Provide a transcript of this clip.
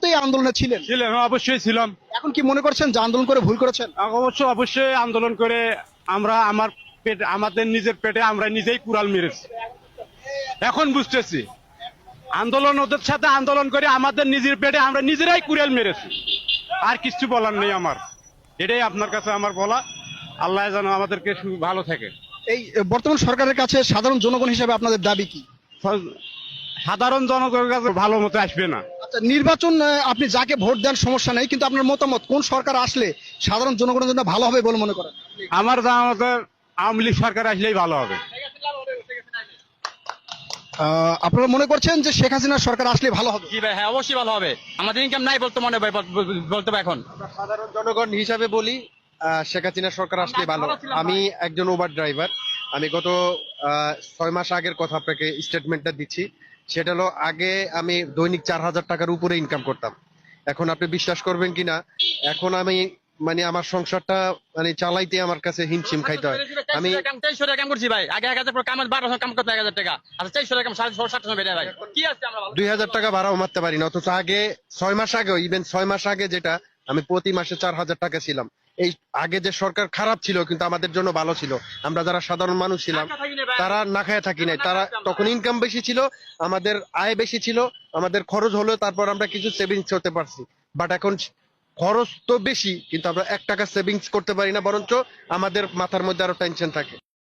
তো এই আন্দোলনে ছিলেন। অবশ্যই ছিলাম। এখন কি মনে করছেন যে আন্দোলন করে ভুল করেছেন? অবশ্যই আন্দোলন করে আমরা আমাদের নিজের পেটে আমরা নিজেই কুড়াল মেরেছি। এখন বুঝতেছি আন্দোলন ওদের সাথে আন্দোলন করে আমাদের নিজের পেটে আমরা নিজেরাই কুড়াল মেরেছি। আর কিছু বলার নেই আমার। এটাই আপনার কাছে আমার বলা। আল্লাহ যেন আমাদেরকে ভালো থাকে। এই বর্তমান সরকারের কাছে সাধারণ জনগণ হিসেবে আপনাদের দাবি কি? সাধারণ জনগণের কাছে ভালো মতো আসবে না। আচ্ছা, নির্বাচন আপনি যাকে ভোট দেন সমস্যা নেই, কিন্তু আপনার মতামত কোন সরকার আসলে সাধারণ জনগণের জন্য ভালো হবে বলে মনে করেন? আমার জানা মতে আওয়ামী লীগ সরকার আসলেই ভালো হবে। আপনারা মনে করছেন যে শেখ হাসিনার সরকার আসলে ভালো হবে? জি ভাই, হ্যাঁ অবশ্যই ভালো হবে। আমাদের ইনকাম নাই বলতে মনে ভাই বলতে হবে এখন। সাধারণ জনগণ হিসাবে বলি, শেখ হাসিনা সরকার আসলে ভালো। আমি একজন উবার ড্রাইভার। আমি গত 6 মাস আগের কথা আপনাকে স্টেটমেন্টটা দিচ্ছি। সেটা হলো, আগে আমি দৈনিক 4,000 টাকার উপরে ইনকাম করতাম। এখন আপনি বিশ্বাস করবেন কিনা, এখন আমি মানে আমার সংসারটা মানে চালাইতে আমার কাছে হিমশিম খাইতে হয়। আমি 400 টাকা কাম করছি ভাই, আগে 1000 টাকা কাম 1200 কাম করতে 1000 টাকা, আর 400 টাকা 750 বেড়ে ভাই কি আছে আমরা 2,000 টাকা ভাড়াও মারতে পারি না। অথচ আগে 6 মাস আগে, ইভেন 6 মাস আগে যেটা আমি প্রতি মাসে 4,000 টাকা ছিলাম। এই আগে যে সরকার খারাপ ছিল কিন্তু আমাদের জন্য ভালো ছিল। আমরা যারা সাধারণ মানুষ ছিলাম তারা না খায় থাকি নাই। তারা তখন ইনকাম বেশি ছিল, আমাদের আয় বেশি ছিল, আমাদের খরচ হলো, তারপর আমরা কিছু সেভিংস করতে পারছি। বাট এখন খরচ তো বেশি, কিন্তু আমরা 1 টাকা সেভিংস করতে পারি না, বরঞ্চ আমাদের মাথার মধ্যে আরো টেনশন থাকে।